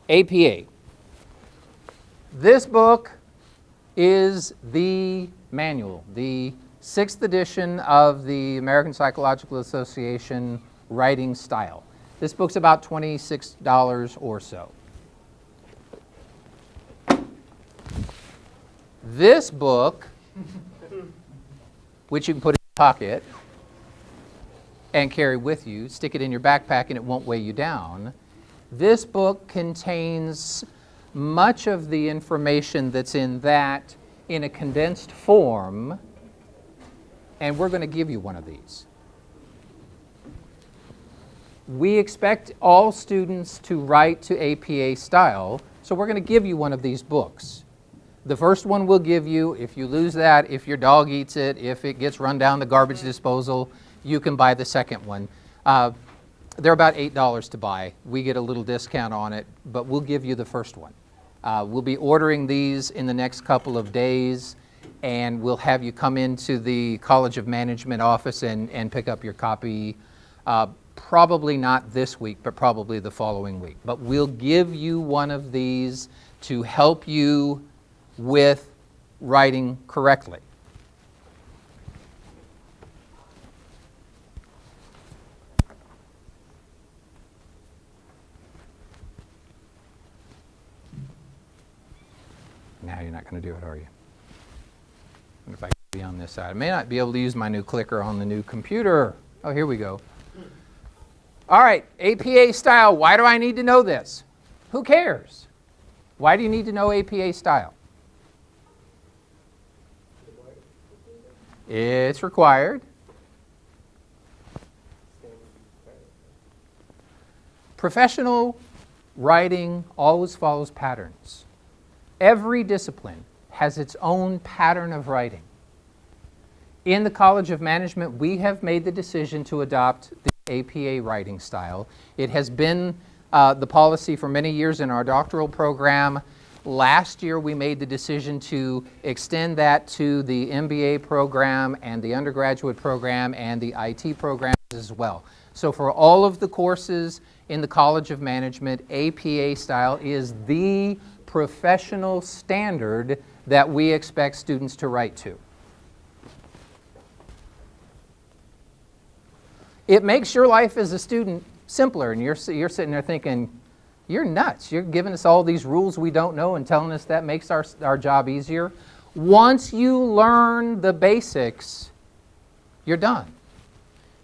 APA. This book is the manual, the 6th edition of the American Psychological Association writing style. This book's about $26 or so. This book, which you can put in your pocket and carry with you, stick it in your backpack and it won't weigh you down. This book contains much of the information that's in that in a condensed form, and we're going to give you one of these. We expect all students to write to APA style, so we're going to give you one of these books. The first one we'll give you. If you lose that, if your dog eats it, if it gets run down the garbage disposal, you can buy the second one. They're about $8 to buy. We get a little discount on it, but we'll give you the first one. We'll be ordering these in the next couple of days, and we'll have you come into the College of Management office and pick up your copy. Probably not this week, but probably the following week. But we'll give you one of these to help you with writing correctly. Now you're not going to do it, are you? And if I can be on this side, I may not be able to use my new clicker on the new computer. Oh, here we go. All right, APA style. Why do I need to know this? Who cares? Why do you need to know APA style? It's required. Professional writing always follows patterns. Every discipline has its own pattern of writing. In the College of Management, we have made the decision to adopt the APA writing style. It has been the policy for many years in our doctoral program. Last year, we made the decision to extend that to the MBA program and the undergraduate program and the IT programs as well. So for all of the courses in the College of Management, APA style is the professional standard that we expect students to write to. It makes your life as a student simpler, and you're sitting there thinking, you're nuts. You're giving us all these rules we don't know and telling us that makes our job easier. Once you learn the basics, you're done.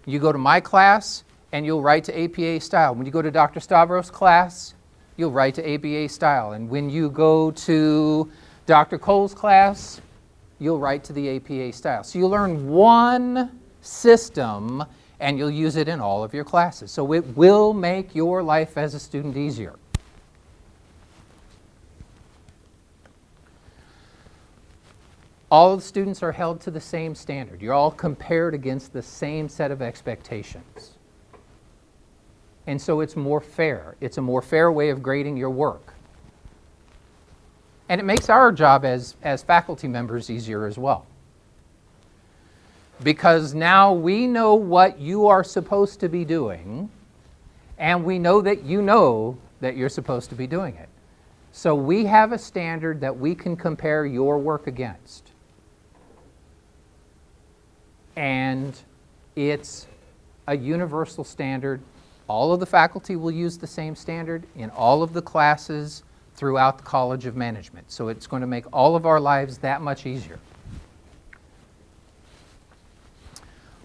You go to my class and you'll write to APA style. When you go to Dr. Stavros' class, you'll write to APA style. And when you go to Dr. Cole's class, you'll write to the APA style. So you learn one system and you'll use it in all of your classes. So it will make your life as a student easier. All of the students are held to the same standard. You're all compared against the same set of expectations. And so it's more fair. It's a more fair way of grading your work. And it makes our job as faculty members easier as well. Because now we know what you are supposed to be doing, and we know that you're supposed to be doing it. So we have a standard that we can compare your work against. And it's a universal standard. All of the faculty will use the same standard in all of the classes throughout the College of Management. So it's going to make all of our lives that much easier.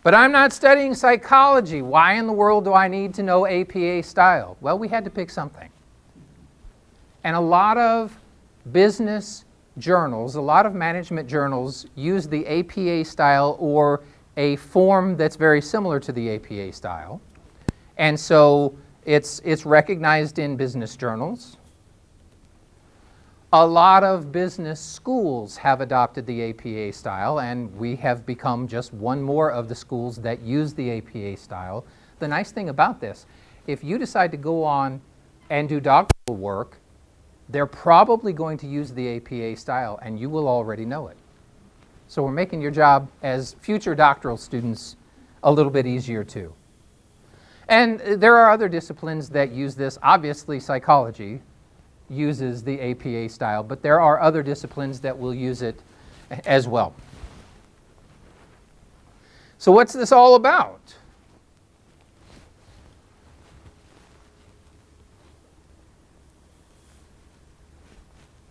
But I'm not studying psychology. Why in the world do I need to know APA style? Well, we had to pick something. And a lot of business journals, a lot of management journals use the APA style or a form that's very similar to the APA style. And so it's recognized in business journals. A lot of business schools have adopted the APA style, and we have become just one more of the schools that use the APA style. The nice thing about this, if you decide to go on and do doctoral work, they're probably going to use the APA style, and you will already know it. So we're making your job as future doctoral students a little bit easier too. And there are other disciplines that use this. Obviously, psychology uses the APA style, but there are other disciplines that will use it as well. So what's this all about?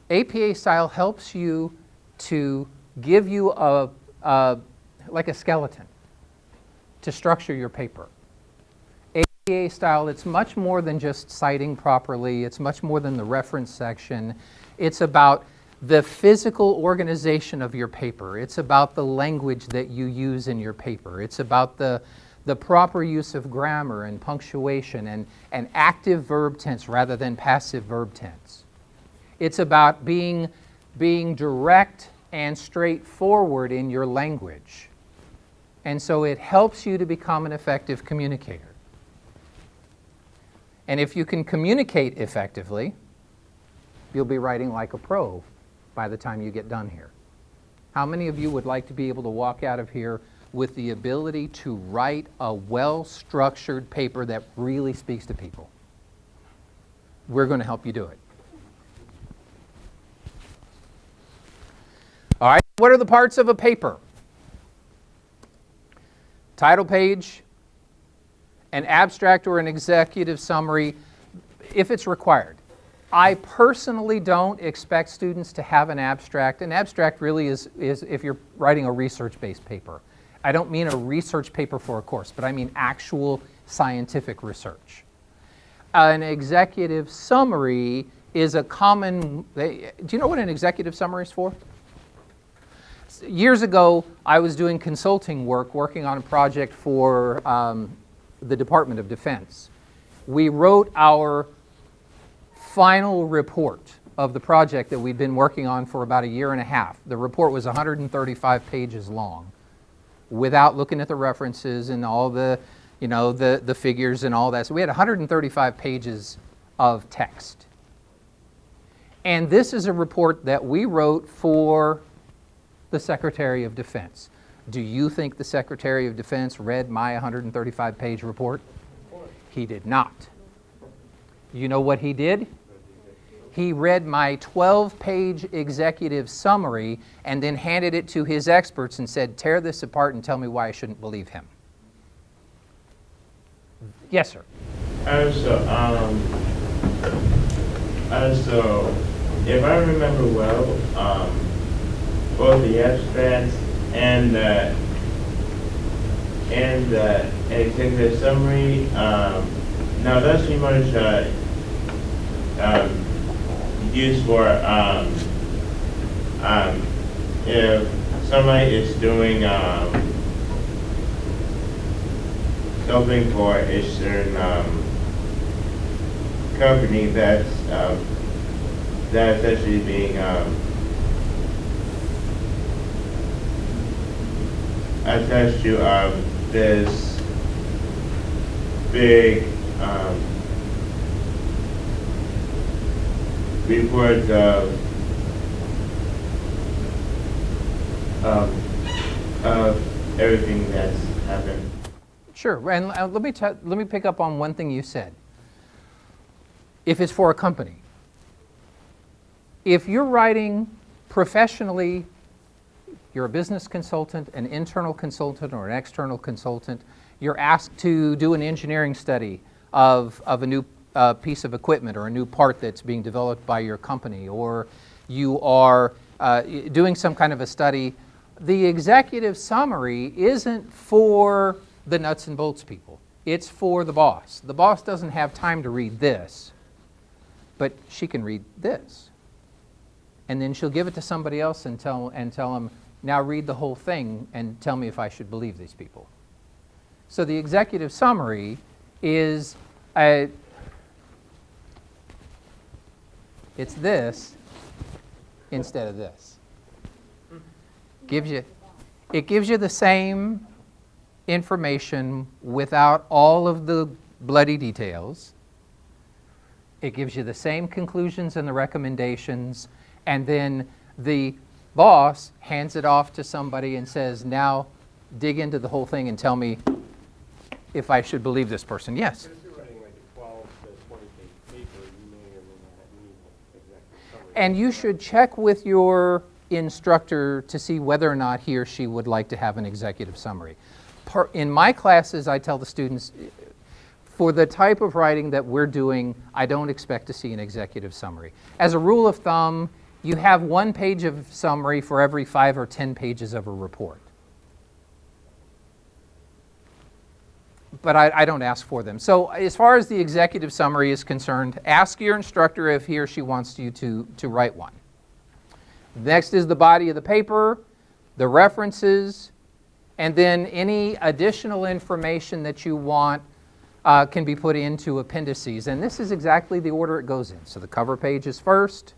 APA style helps you to give you like a skeleton to structure your paper. APA style, it's much more than just citing properly. It's much more than the reference section. It's about the physical organization of your paper. It's about the language that you use in your paper. It's about the proper use of grammar and punctuation and active verb tense rather than passive verb tense. It's about being direct and straightforward in your language. And so it helps you to become an effective communicator. And if you can communicate effectively, you'll be writing like a pro by the time you get done here. How many of you would like to be able to walk out of here with the ability to write a well-structured paper that really speaks to people? We're going to help you do it. All right, what are the parts of a paper? Title page, an abstract or an executive summary, if it's required. I personally don't expect students to have an abstract. An abstract really is if you're writing a research-based paper. I don't mean a research paper for a course, but I mean actual scientific research. An executive summary is a common, do you know what an executive summary is for? Years ago, I was doing consulting work, working on a project for the Department of Defense. We wrote our final report of the project that we'd been working on for about a year and a half. The report was 135 pages long, without looking at the references and all the, the figures and all that. So we had 135 pages of text. And this is a report that we wrote for the Secretary of Defense. Do you think the Secretary of Defense read my 135-page report? He did not. You know what he did? He read my 12-page executive summary and then handed it to his experts and said, tear this apart and tell me why I shouldn't believe him. Yes, sir. So if I remember well, both the abstracts and the executive summary, now that's pretty much used for if somebody is doing something for a certain company that's actually being attached to this big report of everything that's happened. Sure, and let me pick up on one thing you said. If it's for a company, if you're writing professionally, you're a business consultant, an internal consultant, or an external consultant, you're asked to do an engineering study of a new piece of equipment or a new part that's being developed by your company, or you are doing some kind of a study, the executive summary isn't for the nuts and bolts people. It's for the boss. The boss doesn't have time to read this, but she can read this. And then she'll give it to somebody else and tell them, now read the whole thing and tell me if I should believe these people. So the executive summary is it's this instead of this. It gives you the same information without all of the bloody details. It gives you the same conclusions and the recommendations, and then the boss hands it off to somebody and says, now dig into the whole thing and tell me if I should believe this person. Yes? If you're writing like a 12 to 20 page paper, you may or may not need And you should check with your instructor to see whether or not he or she would like to have an executive summary. In my classes, I tell the students, for the type of writing that we're doing, I don't expect to see an executive summary. As a rule of thumb, you have 1 page of summary for every 5 or 10 pages of a report. But I don't ask for them. So as far as the executive summary is concerned, ask your instructor if he or she wants you to write one. Next is the body of the paper, the references, and then any additional information that you want can be put into appendices. And this is exactly the order it goes in. So the cover page is first,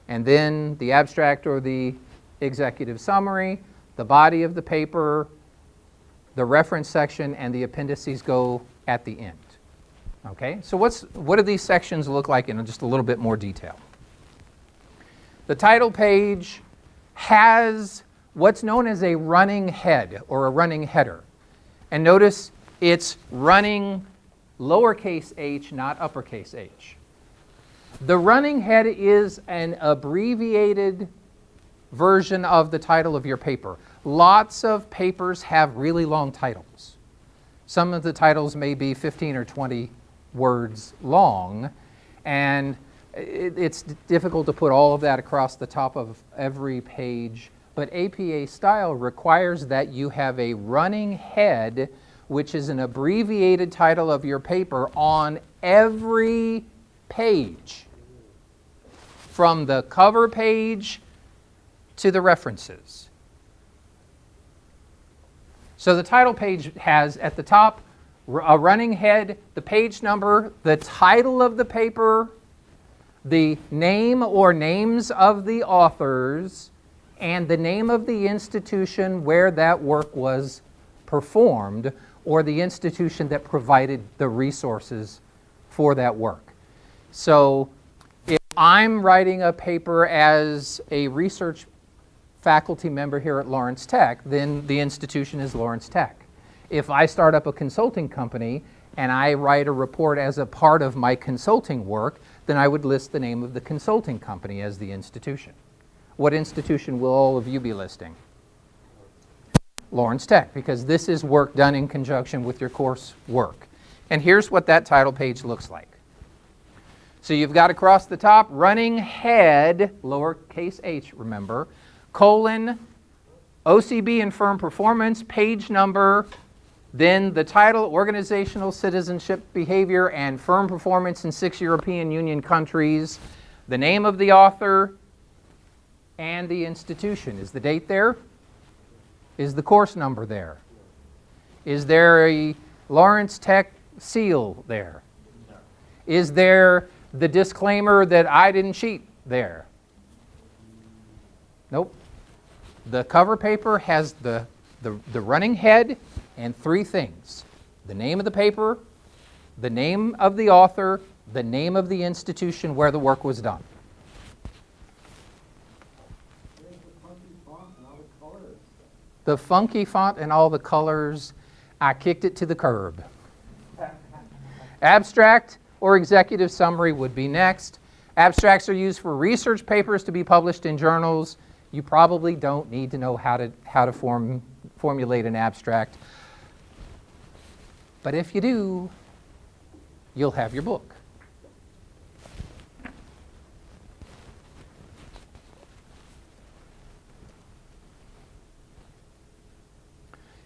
and then the abstract or the executive summary, the body of the paper, the reference section, and the appendices go at the end. Okay, so what do these sections look like in just a little bit more detail? The title page has what's known as a running head or a running header. And notice it's running lowercase h, not uppercase h. The running head is an abbreviated version of the title of your paper. Lots of papers have really long titles. Some of the titles may be 15 or 20 words long, and it's difficult to put all of that across the top of every page, but APA style requires that you have a running head, which is an abbreviated title of your paper on every page, from the cover page to the references. So the title page has at the top a running head, the page number, the title of the paper, the name or names of the authors, and the name of the institution where that work was performed, or the institution that provided the resources for that work. So if I'm writing a paper as a research faculty member here at Lawrence Tech, then the institution is Lawrence Tech. If I start up a consulting company and I write a report as a part of my consulting work, then I would list the name of the consulting company as the institution. What institution will all of you be listing? Lawrence Tech, because this is work done in conjunction with your course work. And here's what that title page looks like. So you've got across the top, running head, lowercase h, remember, colon, OCB and firm performance, page number, then the title, organizational citizenship behavior and firm performance in 6 European Union countries, the name of the author, and the institution. Is the date there? Is the course number there? Is there a Lawrence Tech seal there? Is there the disclaimer that I didn't cheat there? Nope. The cover paper has the running head and 3 things: the name of the paper, the name of the author, the name of the institution where the work was done. The funky font and all the colors, I kicked it to the curb. Abstract or executive summary would be next. Abstracts are used for research papers to be published in journals. You probably don't need to know how to formulate an abstract. But if you do, you'll have your book.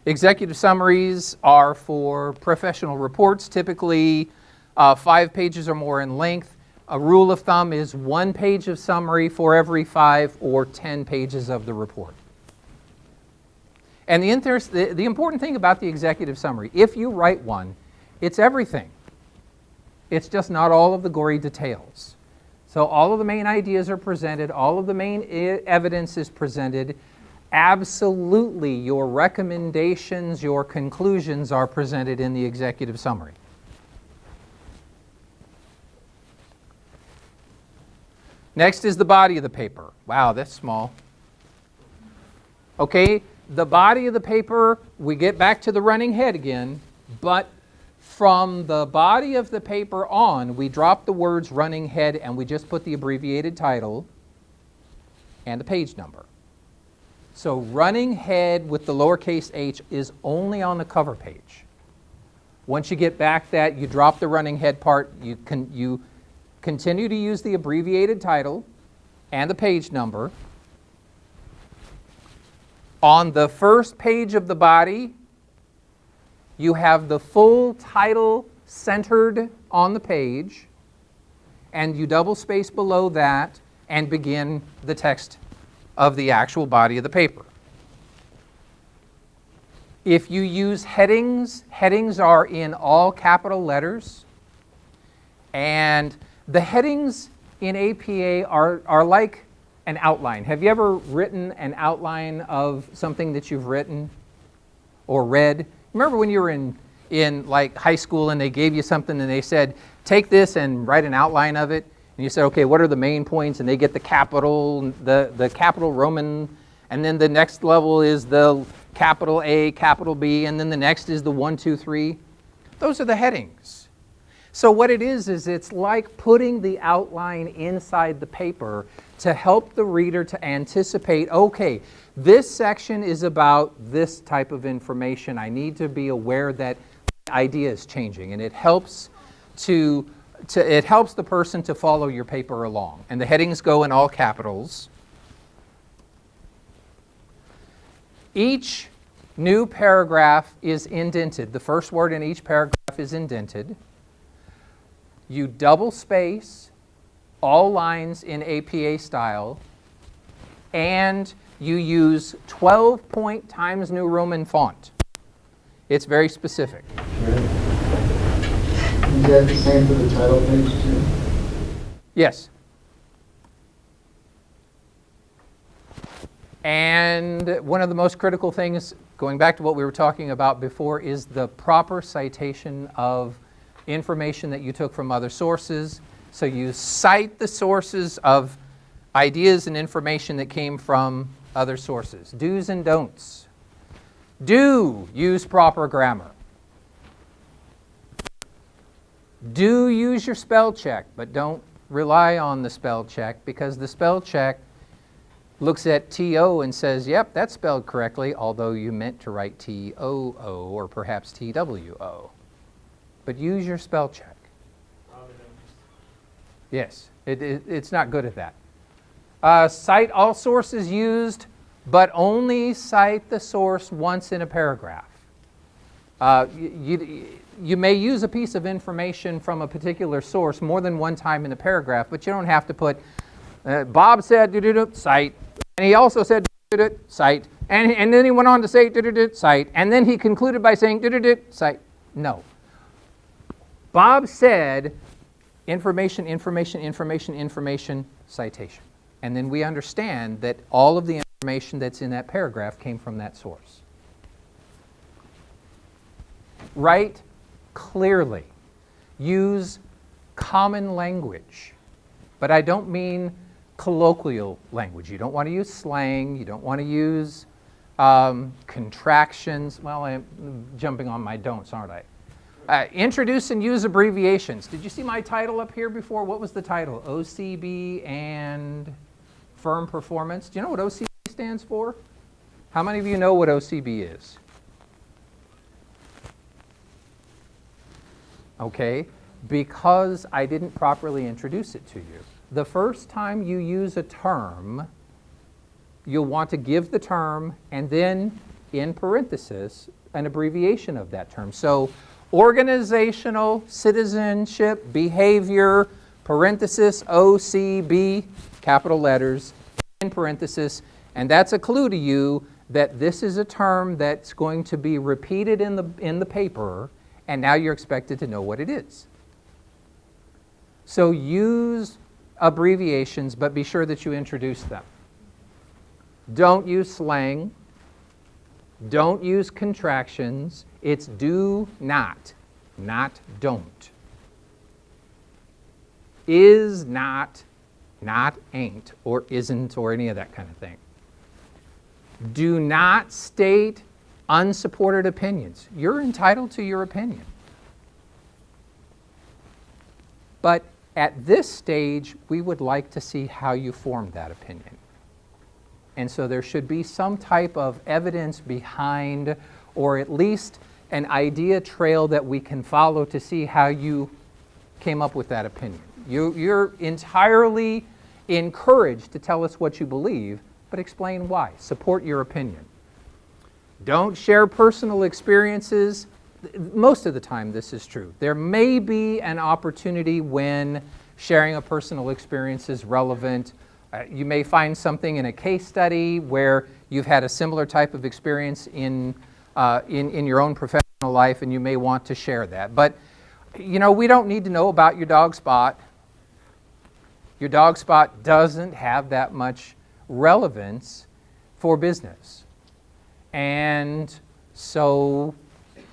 Executive summaries are for professional reports, typically 5 pages or more in length. A rule of thumb is 1 page of summary for every 5 or 10 pages of the report. And the important thing about the executive summary, if you write one, it's everything. It's just not all of the gory details. So all of the main ideas are presented, all of the main evidence is presented. Absolutely, your recommendations, your conclusions are presented in the executive summary. Next is the body of the paper. Wow, that's small. Okay, the body of the paper, we get back to the running head again, but From the body of the paper on, we drop the words running head and we just put the abbreviated title and the page number. So running head with the lowercase h is only on the cover page. Once you get back that, you drop the running head part, you continue to use the abbreviated title and the page number. On the first page of the body, you have the full title centered on the page, and you double space below that and begin the text of the actual body of the paper. If you use headings, headings are in all capital letters, and the headings in APA are like an outline. Have you ever written an outline of something that you've written or read? Remember when you were in like high school and they gave you something and they said, take this and write an outline of it? And you said, okay, what are the main points? And they get the capital Roman, and then the next level is the capital A, capital B, and then the next is the 1, 2, 3. Those are the headings. So what it is it's like putting the outline inside the paper to help the reader to anticipate, okay, this section is about this type of information. I need to be aware that the idea is changing, and it helps it helps the person to follow your paper along. And the headings go in all capitals. Each new paragraph is indented. The first word in each paragraph is indented. You double space all lines in APA style, and you use 12-point Times New Roman font. It's very specific. Is that the same for the title page too? Yes. And one of the most critical things, going back to what we were talking about before, is the proper citation of information that you took from other sources. So you cite the sources of ideas and information that came from other sources. Do's and don'ts. Do use proper grammar. Do use your spell check, but don't rely on the spell check, because the spell check looks at T-O and says, yep, that's spelled correctly, although you meant to write T-O-O or perhaps T-W-O. But use your spell check. Yes, it's not good at that. Cite all sources used, but only cite the source once in a paragraph. You may use a piece of information from a particular source more than one time in a paragraph, but you don't have to put, Bob said, cite, and he also said, cite, and then he went on to say, cite, and then he concluded by saying, cite. No. Bob said, information, information, information, information, citation. And then we understand that all of the information that's in that paragraph came from that source. Write clearly. Use common language. But I don't mean colloquial language. You don't want to use slang. You don't want to use contractions. Well, I'm jumping on my don'ts, aren't I? Introduce and use abbreviations. Did you see my title up here before? What was the title? OCB and Firm Performance. Do you know what OCB stands for? How many of you know what OCB is? Okay, because I didn't properly introduce it to you. The first time you use a term, you'll want to give the term and then, in parenthesis, an abbreviation of that term. So, organizational, citizenship, behavior, parenthesis, OCB, capital letters, in parenthesis, and that's a clue to you that this is a term that's going to be repeated in the paper, and now you're expected to know what it is. So use abbreviations, but be sure that you introduce them. Don't use slang. Don't use contractions. It's do not don't. Is not ain't, or isn't, or any of that kind of thing. Do not state unsupported opinions. You're entitled to your opinion. But at this stage, we would like to see how you formed that opinion. And so there should be some type of evidence behind, or at least an idea trail that we can follow to see how you came up with that opinion. You're entirely encouraged to tell us what you believe, but explain why. Support your opinion. Don't share personal experiences. Most of the time this is true. There may be an opportunity when sharing a personal experience is relevant. You may find something in a case study where you've had a similar type of experience in your own professional life, and you may want to share that. But you know, we don't need to know about your dog spot. Your dog spot doesn't have that much relevance for business. And so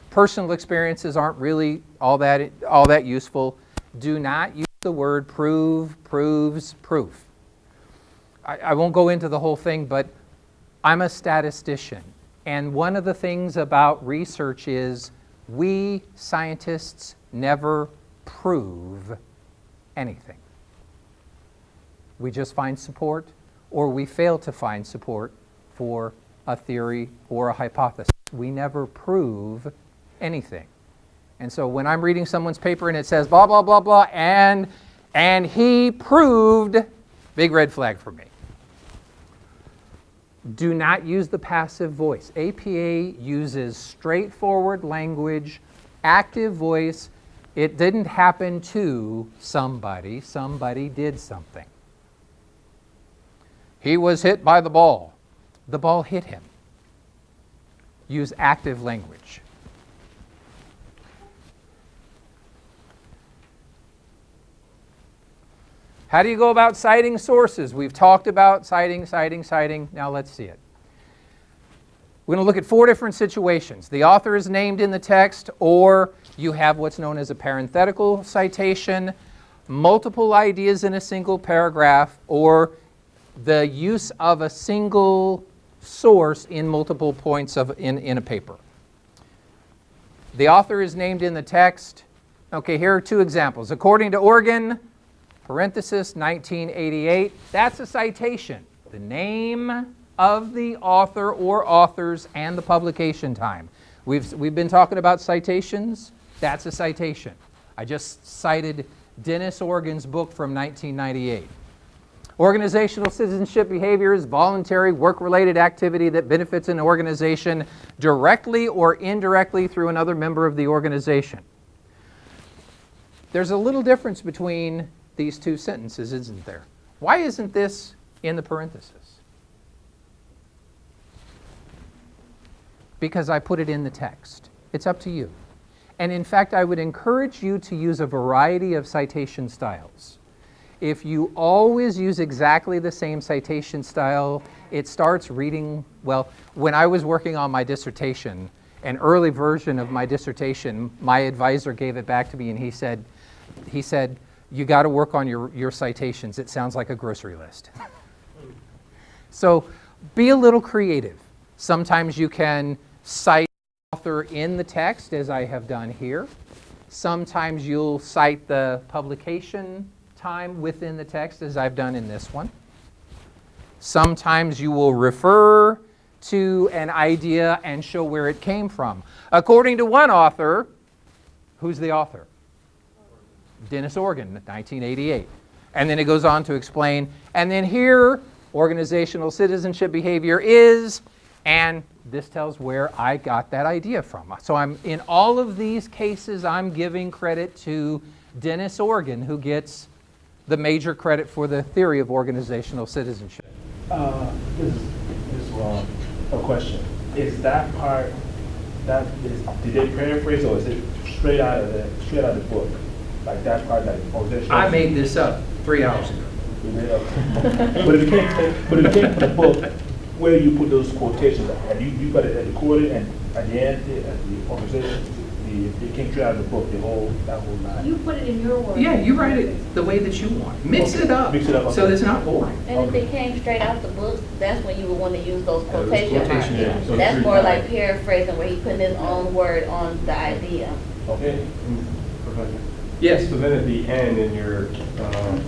personal experiences aren't really all that useful. Do not use the word prove, proves, proof. I won't go into the whole thing, but I'm a statistician. And one of the things about research is we scientists never prove anything. We just find support, or we fail to find support for a theory or a hypothesis. We never prove anything. And so when I'm reading someone's paper and it says blah, blah, blah, blah, and he proved, big red flag for me. Do not use the passive voice. APA uses straightforward language, active voice. It didn't happen to somebody. Somebody did something. He was hit by the ball. The ball hit him. Use active language. How do you go about citing sources? We've talked about citing. Now let's see it. We're going to look at 4 different situations. The author is named in the text, or you have what's known as a parenthetical citation, multiple ideas in a single paragraph, or the use of a single source in multiple points in a paper. The author is named in the text. Okay, here are 2 examples. According to Oregon, parenthesis, 1988, that's a citation. The name of the author or authors and the publication time. We've been talking about citations. That's a citation. I just cited Dennis Organ's book from 1998. Organizational citizenship behavior is voluntary work-related activity that benefits an organization directly or indirectly through another member of the organization. There's a little difference between these 2 sentences, isn't there? Why isn't this in the parenthesis? Because I put it in the text. It's up to you. And in fact, I would encourage you to use a variety of citation styles. If you always use exactly the same citation style, it starts reading, well, when I was working on my dissertation, an early version of my dissertation, my advisor gave it back to me and he said, you got to work on your citations. It sounds like a grocery list. So be a little creative. Sometimes you can cite the author in the text, as I have done here. Sometimes you'll cite the publication time within the text, as I've done in this one. Sometimes you will refer to an idea and show where it came from. According to one author, who's the author? Dennis Organ, 1988. And then it goes on to explain, and then here, organizational citizenship behavior is, and this tells where I got that idea from. So in all of these cases, I'm giving credit to Dennis Organ, who gets the major credit for the theory of organizational citizenship. This is a question. Is that part, did they paraphrase, or is it straight out of the book? Like that part, like organizational? I made this up 3 hours ago. You made up. But if it came from the book, where do you put those quotations? And you got it recorded, and at the end, at the organization, it came straight out of the book, that whole line. You put it in your words. Yeah, you write it the way that you want. Mix it up, Okay. so it's not boring. And if it came straight out the book, that's when you would want to use those quotation marks. quotation, yeah. So That's three more like times. paraphrasing, where he's putting his own word on the idea. Okay? Yes. So then at the end, in your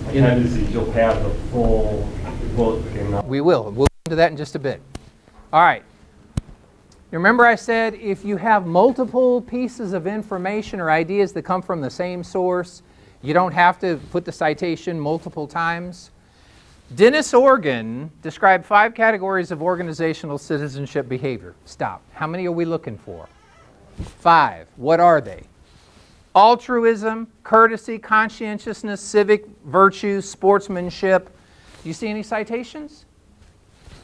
appendices, you'll have the full book and We will. We'll get into that in just a bit. All right. You remember I said if you have multiple pieces of information or ideas that come from the same source, you don't have to put the citation multiple times. Dennis Organ described 5 categories of organizational citizenship behavior. Stop. How many are we looking for? 5. What are they? Altruism, courtesy, conscientiousness, civic virtue, sportsmanship. Do you see any citations?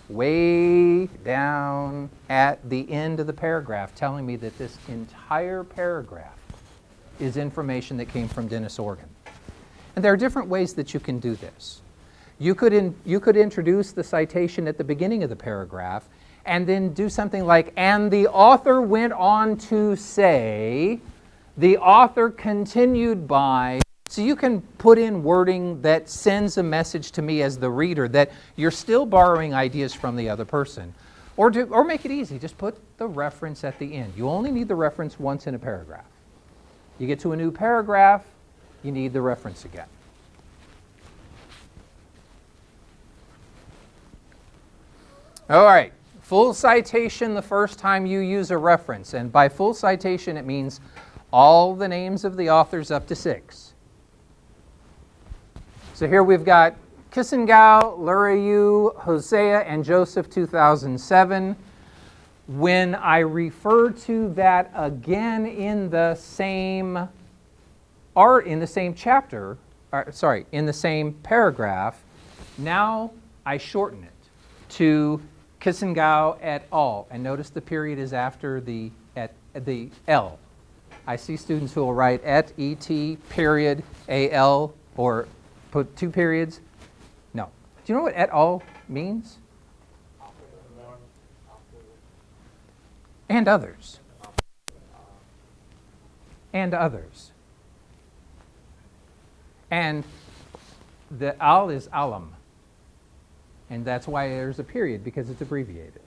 Way down at the end of the paragraph telling me that this entire paragraph is information that came from Dennis Organ. And there are different ways that you can do this. You could introduce the citation at the beginning of the paragraph and then do something like, and the author went on to say, the author continued by. So you can put in wording that sends a message to me as the reader that you're still borrowing ideas from the other person. Or make it easy, just put the reference at the end. You only need the reference once in a paragraph. You get to a new paragraph, you need the reference again. All right, full citation the first time you use a reference. And by full citation, it means all the names of the authors up to 6. So here we've got Kissengau, Luriu, Hosea, and Joseph 2007. When I refer to that again in the same chapter, in the same paragraph, now I shorten it to Kissengau et al. And notice the period is after the L. I see students who will write et, period, al, or put 2 periods. No. Do you know what et al. Means? And others. And others. And the al is alam. And that's why there's a period, because it's abbreviated.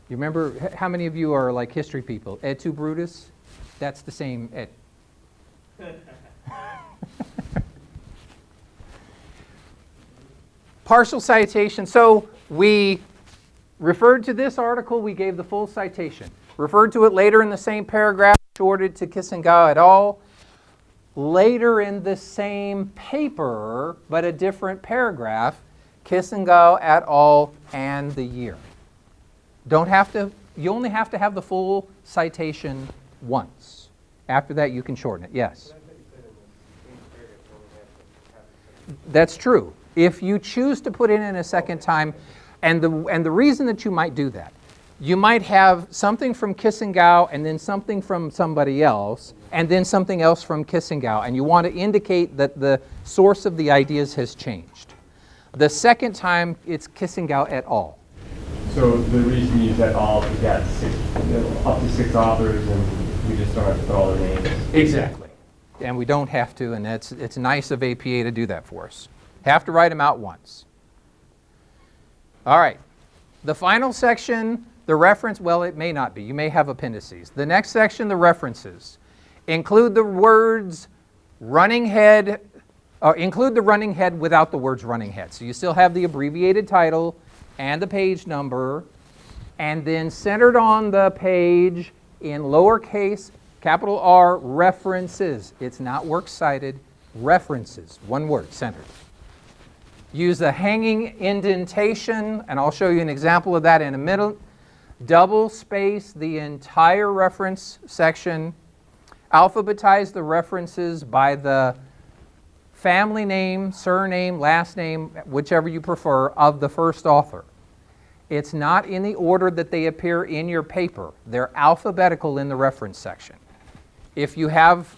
You remember, how many of you are like history people? Et tu Brutus? That's the same et. Partial citation. So we referred to this article, we gave the full citation. Referred to it later in the same paragraph, shorted to Kissengau et al. Later in the same paper, but a different paragraph, Kissengau et al. And the year. You only have to have the full citation once. After that, you can shorten it. Yes? That's true. If you choose to put it in a second time, and the reason that you might do that, you might have something from Kissengau and then something from somebody else, and then something else from Kissengau, and you want to indicate that the source of the ideas has changed. The second time, it's Kissengau et al. So the reason you use that all is that up to 6 authors, and we just don't have to put all their names. Exactly. And we don't have to, and it's nice of APA to do that for us. Have to write them out once. All right. The final section, the reference, well, it may not be. You may have appendices. The next section, the references. Include the words running head, include the running head without the words running head. So you still have the abbreviated title and the page number, and then centered on the page in lowercase, capital R, references. It's not works cited, references, one word, centered. Use a hanging indentation, and I'll show you an example of that in a minute. Double space the entire reference section. Alphabetize the references by the family name, surname, last name, whichever you prefer, of the first author. It's not in the order that they appear in your paper. They're alphabetical in the reference section. If you have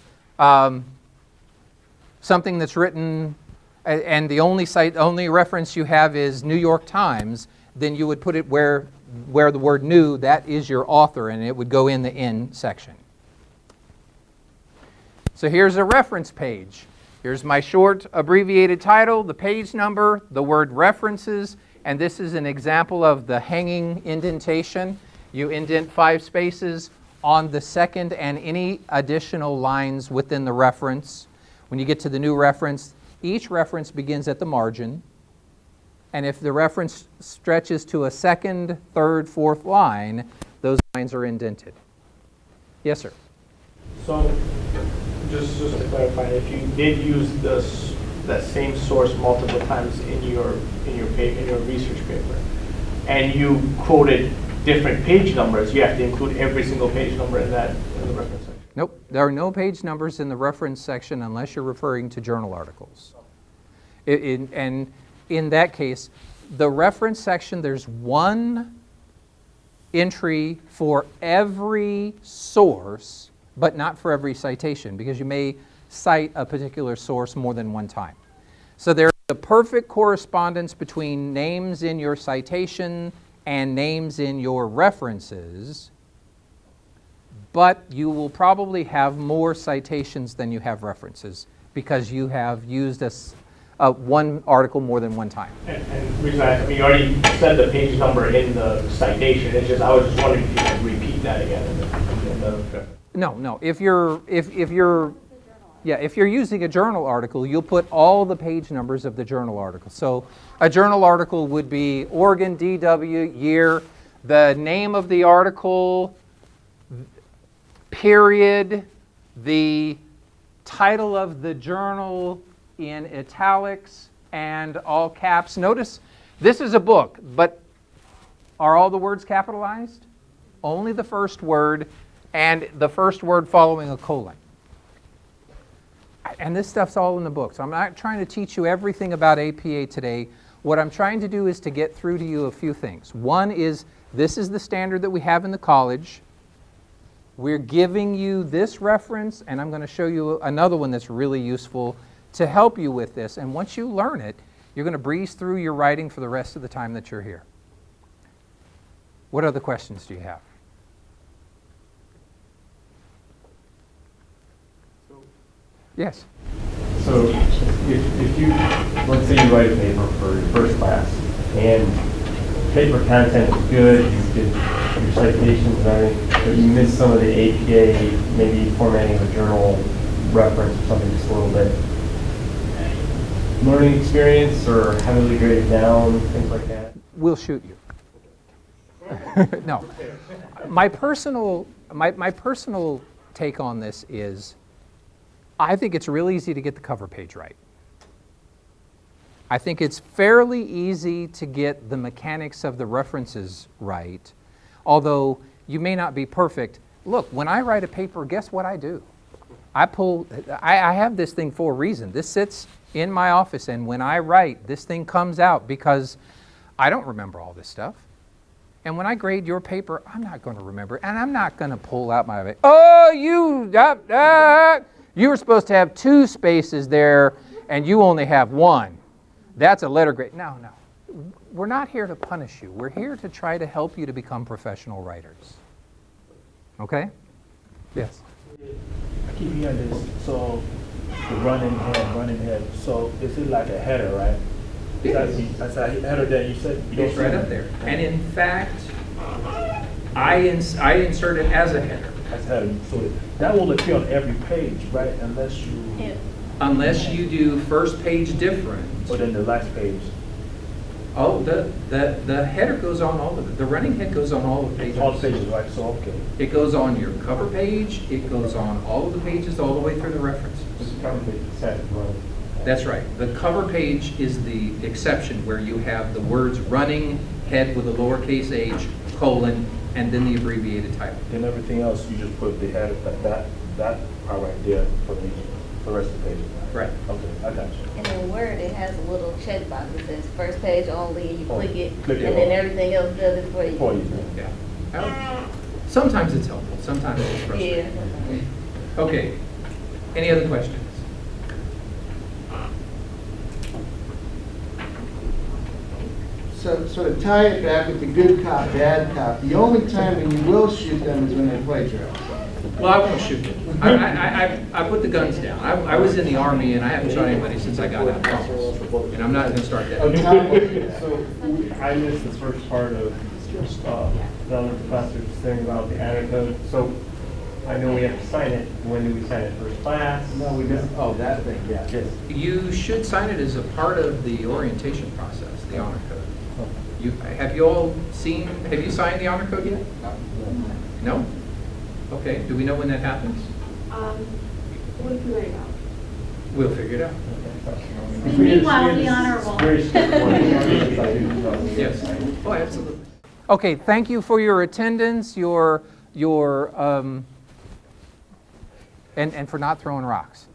something that's written and the only reference you have is New York Times, then you would put it where the word new, that is your author, and it would go in the in section. So here's a reference page. Here's my short abbreviated title, the page number, the word references, and this is an example of the hanging indentation. You indent 5 spaces on the second and any additional lines within the reference. When you get to the new reference, each reference begins at the margin. And if the reference stretches to a second, third, fourth line, those lines are indented. Yes, sir. So, just to clarify, if you did use that same source multiple times in your research paper, and you quoted different page numbers, you have to include every single page number in the reference section. Nope, there are no page numbers in the reference section unless you're referring to journal articles. And in that case, the reference section, there's one entry for every source, but not for every citation, because you may cite a particular source more than one time. So there's a perfect correspondence between names in your citation and names in your references, but you will probably have more citations than you have references because you have used one article more than one time. And the reason I mean, you already said the page number in the citation. It's just I was just wondering if you could repeat that again in the No. If you're using a journal article, you'll put all the page numbers of the journal article. So a journal article would be Oregon DW year, the name of the article, period, the title of the journal in italics and all caps. Notice this is a book, but are all the words capitalized? Only the first word and the first word following a colon. And this stuff's all in the books. I'm not trying to teach you everything about APA today. What I'm trying to do is to get through to you a few things. One is, this is the standard that we have in the college. We're giving you this reference, and I'm going to show you another one that's really useful to help you with this. And once you learn it, you're going to breeze through your writing for the rest of the time that you're here. What other questions do you have? Yes. So if you, let's say you write a paper for your first class, and paper content is good, you get your citations and everything, but you miss some of the APA, maybe formatting of a journal reference or something just a little bit. Learning experience or heavily graded down, things like that? We'll shoot you. No. My personal take on this is, I think it's real easy to get the cover page right. I think it's fairly easy to get the mechanics of the references right, although you may not be perfect. Look, when I write a paper, guess what I do? I have this thing for a reason. This sits in my office, and when I write, this thing comes out because I don't remember all this stuff. And when I grade your paper, I'm not going to remember, and I'm not going to pull out my, oh, you were supposed to have 2 spaces there, and you only have 1. That's a letter grade. No. We're not here to punish you. We're here to try to help you to become professional writers. Okay? Yes? I keep hearing this, so the running head. So is it like a header, right? That's a header that you said? It's right up there. And in fact, I insert it as a header. As a header. So that will appear on every page, right? Unless you do first page different. Or then the last page. Oh, the header goes on all of it. The running head goes on all the pages. All the pages, right? So, okay. It goes on your cover page. It goes on all of the pages all the way through the references. Just cover page set running. That's right. The cover page is the exception where you have the words running head with a lowercase h, colon, and then the abbreviated title. Then everything else, you just put the header, that part right there for the rest of the page. Right. Okay, I got you. And in Word, it has a little checkbox that says first page only, and you click it, click it and then on. everything else does it for you. For you. Yeah. Sometimes it's helpful. Sometimes it's frustrating. Yeah. Okay. Any other questions? So to tie it back with the good cop, bad cop, the only time when you will shoot them is when they plagiarize. Well, I won't shoot them. I put the guns down. I was in the Army, and I haven't shot anybody since I got out of college. And I'm not going to start that. So I missed this first part of the professor saying about the anecdote. So I know we have to sign it. When do we sign it? First class? No, we don't, oh, that thing, yeah. Yes. You should sign it as a part of the orientation process, the honor code. Have you all seen, have you signed the honor code yet? No? Okay, do we know when that happens? We'll figure it out. We'll figure it out. Meanwhile, be honorable. Yes. Oh, absolutely. Okay, thank you for your attendance, and for not throwing rocks.